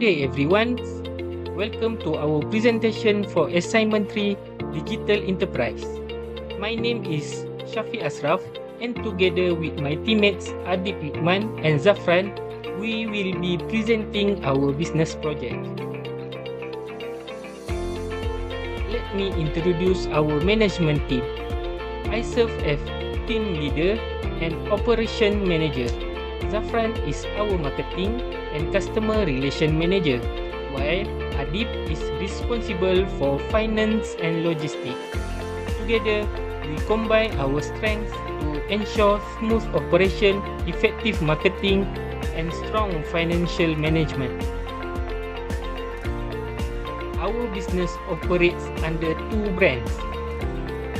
day everyone. Welcome to our presentation for Assignment 3 Digital Enterprise. My name is Shafi Asraf and together with my teammates Adib Lukman and Zafran, we will be presenting our business project. Let me introduce our management team. I serve as team leader and operation manager. Zafran is our marketing and customer relation manager, while Adib is responsible for finance and logistics. Together, we combine our strengths to ensure smooth operation, effective marketing, and strong financial management. Our business operates under two brands.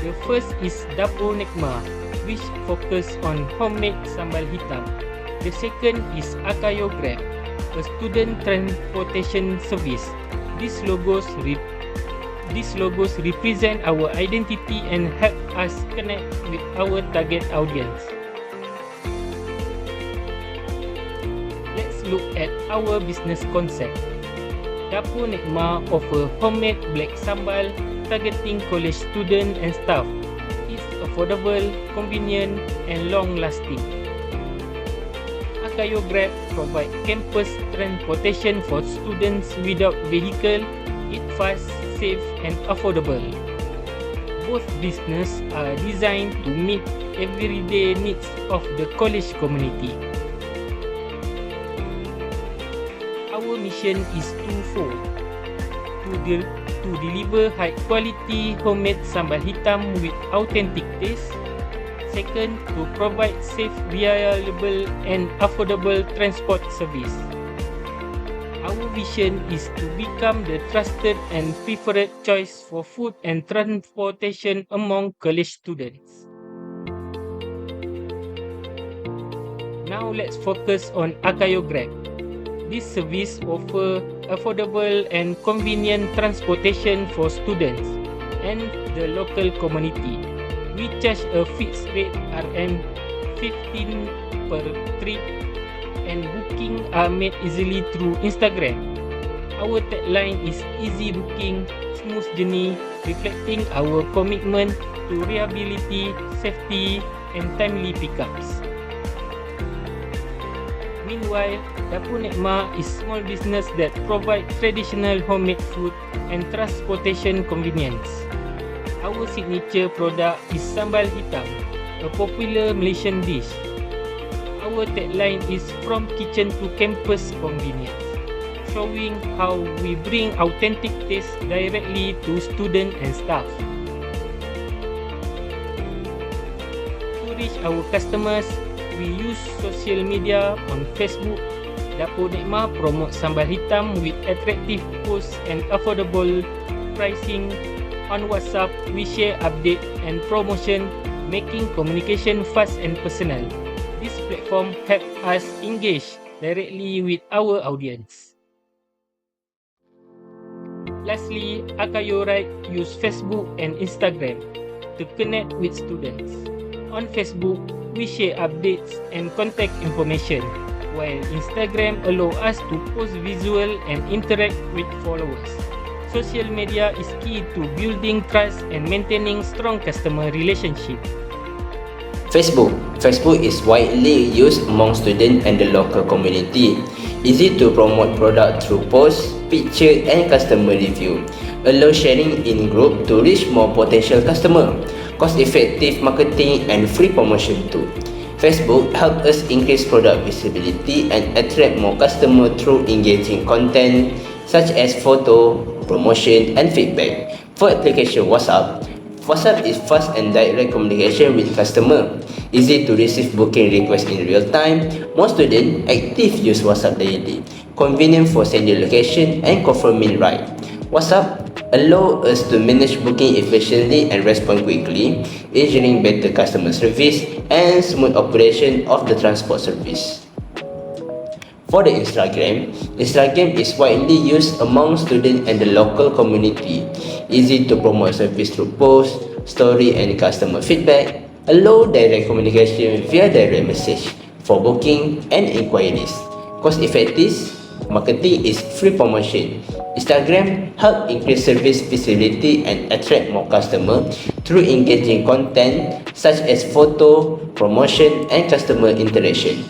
The first is Dapur Nikma, which focus on homemade sambal hitam. The second is Akayo Grab, a student transportation service. These logos represent our identity and help us connect with our target audience. Let's look at our business concept. Dapur Nikma offer homemade black sambal targeting college students and staff. It's affordable, convenient, and long-lasting. Akayo Grab provide campus transportation for students without vehicle. It's fast, safe, and affordable. Both businesses are designed to meet everyday needs of the college community. Our mission is twofold: to deliver high-quality homemade sambal hitam with authentic taste. Second, to provide safe, reliable, and affordable transport service. Our vision is to become the trusted and preferred choice for food and transportation among college students. Now let's focus on Akayo Grab. This service offers affordable and convenient transportation for students and the local community. We charge a fixed rate RM15 per trip and booking are made easily through Instagram. Our tagline is easy booking, smooth journey, reflecting our commitment to reliability, safety, and timely pickups. Meanwhile, Dapur Nikma is small business that provide traditional homemade food and transportation convenience. Our signature product is sambal hitam, a popular Malaysian dish. Our tagline is from kitchen to campus convenience, showing how we bring authentic taste directly to students and staff. To reach our customers, we use social media on Facebook. Dapur Nikma promote sambal hitam with attractive posts and affordable pricing. On WhatsApp, we share update and promotion, making communication fast and personal. This platform helps us engage directly with our audience. Lastly, Akayo Ride use Facebook and Instagram to connect with students. On Facebook, we share updates and contact information, while Instagram allow us to post visual and interact with followers. Social media is key to building trust and maintaining strong customer relationship. Facebook is widely used among students and the local community. Easy to promote product through posts, picture, and customer review. Allow sharing in group to reach more potential customer. Cost-effective marketing and free promotion too. Facebook help us increase product visibility and attract more customer through engaging content such as photo, promotion, and feedback. For application WhatsApp is fast and direct communication with customer. Easy to receive booking requests in real time. Most students active use WhatsApp daily. Convenient for sending location and confirming ride. WhatsApp allow us to manage booking efficiently and respond quickly, ensuring better customer service and smooth operation of the transport service. For the Instagram is widely used among students and the local community. Easy to promote service through posts, story, and customer feedback. Allow direct communication via direct message for booking and inquiries. Cost effective marketing is free promotion. Instagram help increase service visibility and attract more customers through engaging content such as photo, promotion, and customer interaction.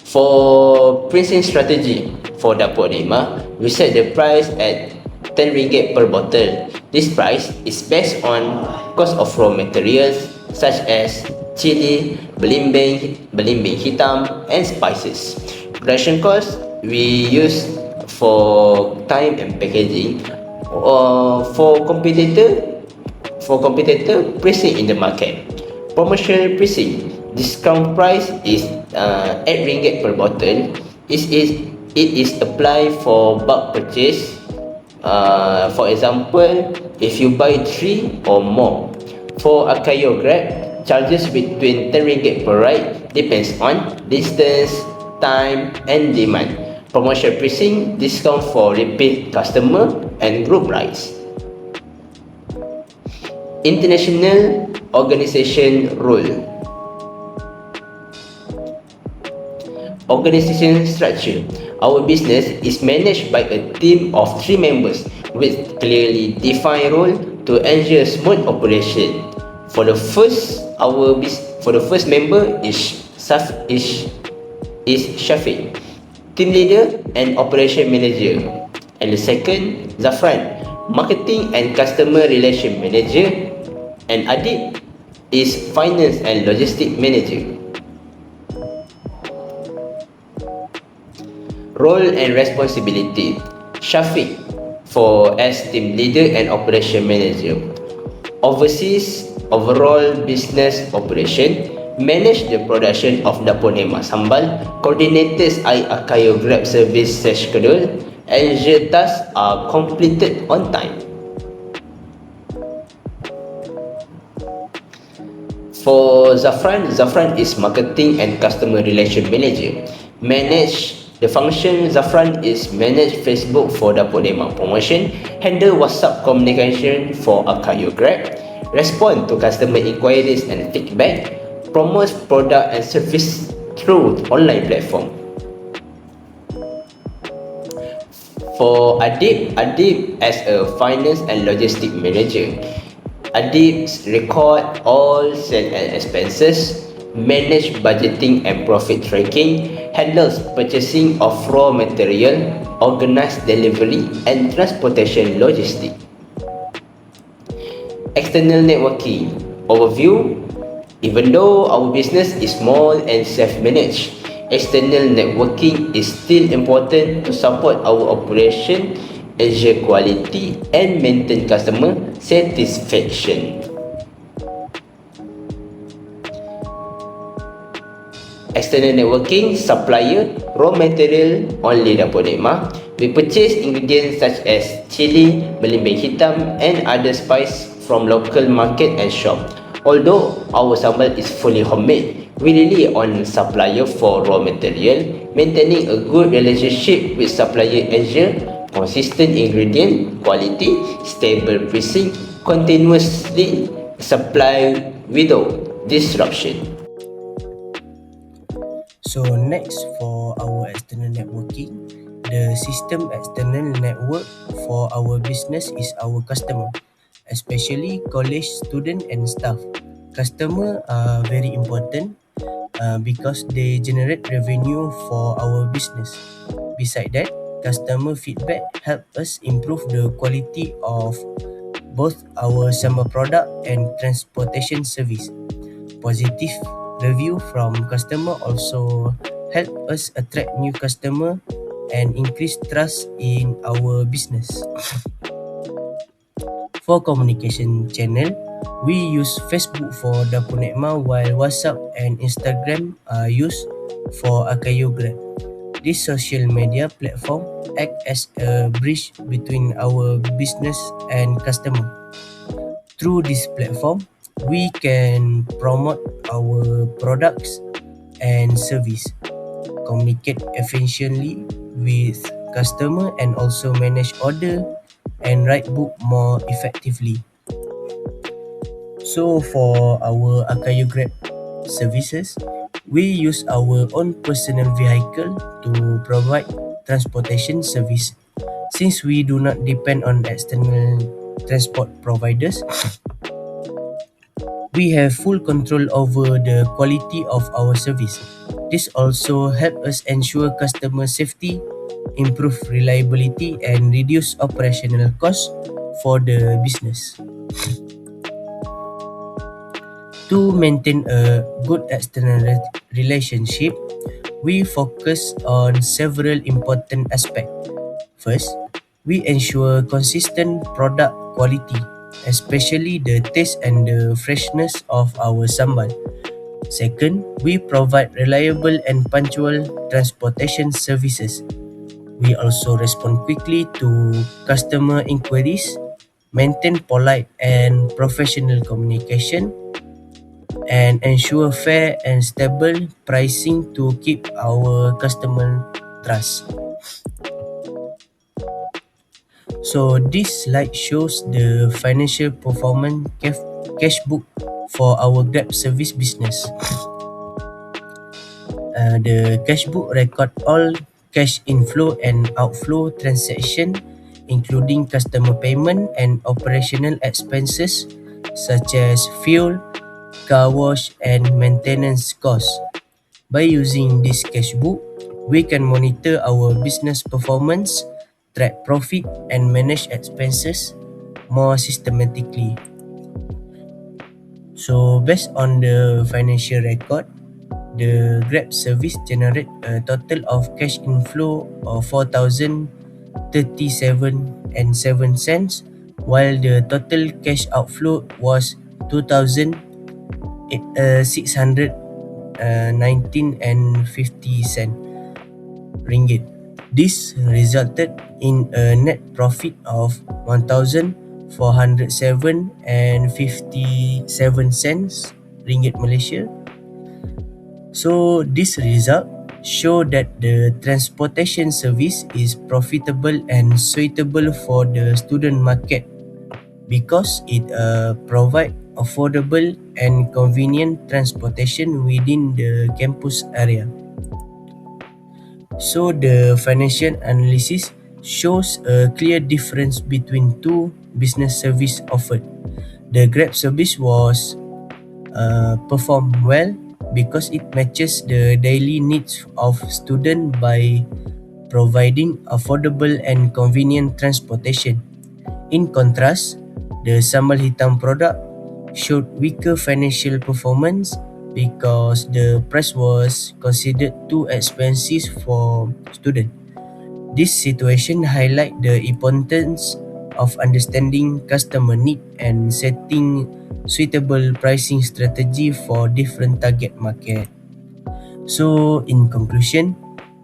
For pricing strategy for Dapur Nema, we set the price at RM10 per bottle. This price is based on cost of raw materials such as chili, belimbing hitam, and spices. Production cost we use for time and packaging. For competitor pricing in the market. Promotional pricing. Discount price is RM8 per bottle. It is applied for bulk purchase. For example, if you buy 3 or more. For Akayo Grab, charges between RM10 per ride depends on distance, time, and demand. Promotional pricing, discount for repeat customer and group rides. International organization role. Organization structure. Our business is managed by a team of 3 members with clearly defined role to ensure smooth operation. For the first member is Shafiq, team leader and operation manager, and the second Zafran, marketing and customer relation manager, and Adib is finance and logistic manager. Role and responsibility. Shafiq as team leader and operation manager oversees overall business operation, manage the production of Dapur Nema Sambal, coordinates Akayo Grab service schedule, ensure tasks are completed on time. For Zafran is marketing and customer relation manager. The function Zafran is manage Facebook for Dapur Nema promotion, handle WhatsApp communication for Akayo Grab, respond to customer inquiries and feedback, promote product and service through online platform. For Adib as a finance and logistic manager. Adib record all sales and expenses, manage budgeting and profit tracking, handles purchasing of raw material, organize delivery and transportation logistics. External networking. Overview. Even though our business is small and self-managed, external networking is still important to support our operation, ensure quality and maintain customer satisfaction. External networking, supplier, raw material only Dapur Nema. We purchase ingredients such as chili, belimbing hitam and other spice from local market and shop. Although our sambal is fully homemade, we rely on supplier for raw material. Maintaining a good relationship with supplier ensure consistent ingredient quality, stable pricing, continuously supply without disruption. So next, for our external networking, the system external network for our business is our customer, especially college student and staff. Customer are very important because they generate revenue for our business. Beside that, customer feedback help us improve the quality of both our sambal product and transportation service. Positive review from customer also help us attract new customer and increase trust in our business. For communication channel, we use Facebook for Dapur Nema while WhatsApp and Instagram are used for Akayo Grab. This social media platform act as a bridge between our business and customer. Through this platform, we can promote our products and service, communicate efficiently with customer and also manage order and write book more effectively. So for our Akayo Grab services, We use our own personal vehicle to provide transportation service. Since we do not depend on external transport providers, we have full control over the quality of our service. This also helps us ensure customer safety, improve reliability, and reduce operational costs for the business. To maintain a good external relationship, we focus on several important aspects. First, we ensure consistent product quality, especially the taste and the freshness of our sambal. Second, we provide reliable and punctual transportation services. We also respond quickly to customer inquiries, maintain polite and professional communication, and ensure fair and stable pricing to keep our customer trust. So this slide shows the financial performance cash book for our Grab service business. The cash book record all cash inflow and outflow transaction, including customer payment and operational expenses such as fuel, car wash, and maintenance costs. By using this cash book, we can monitor our business performance, track profit, and manage expenses more systematically. So based on the financial record, the Grab service generate a total of cash inflow of 4,037 and 7 cents, while the total cash outflow was 2,619 and 50 cent ringgit. This resulted in a net profit of 1,407 and 57 cents ringgit Malaysia. So this result show that the transportation service is profitable and suitable for the student market because it provide affordable and convenient transportation within the campus area. So the financial analysis shows a clear difference between two business service offered. The Grab service was performed well because it matches the daily needs of students by providing affordable and convenient transportation. In contrast, the Sambal Hitam product showed weaker financial performance because the price was considered too expensive for students. This situation highlight the importance of understanding customer need and setting suitable pricing strategy for different target market. So in conclusion,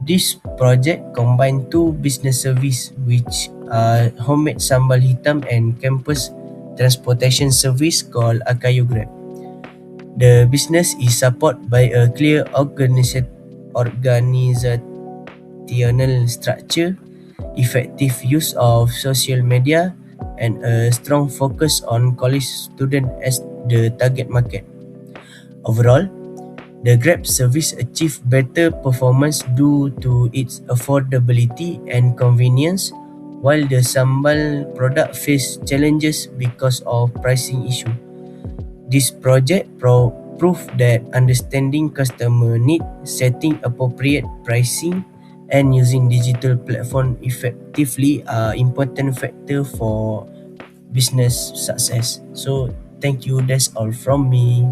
this project combine two business service which are homemade sambal hitam and campus transportation service called Akayu Grab. The business is supported by a clear organizational structure, effective use of social media, and a strong focus on college students as the target market. Overall, the Grab service achieved better performance due to its affordability and convenience, while the Sambal product faced challenges because of pricing issue. This project proved that understanding customer need, setting appropriate pricing, and using digital platform effectively are important factor for business success. So thank you. That's all from me.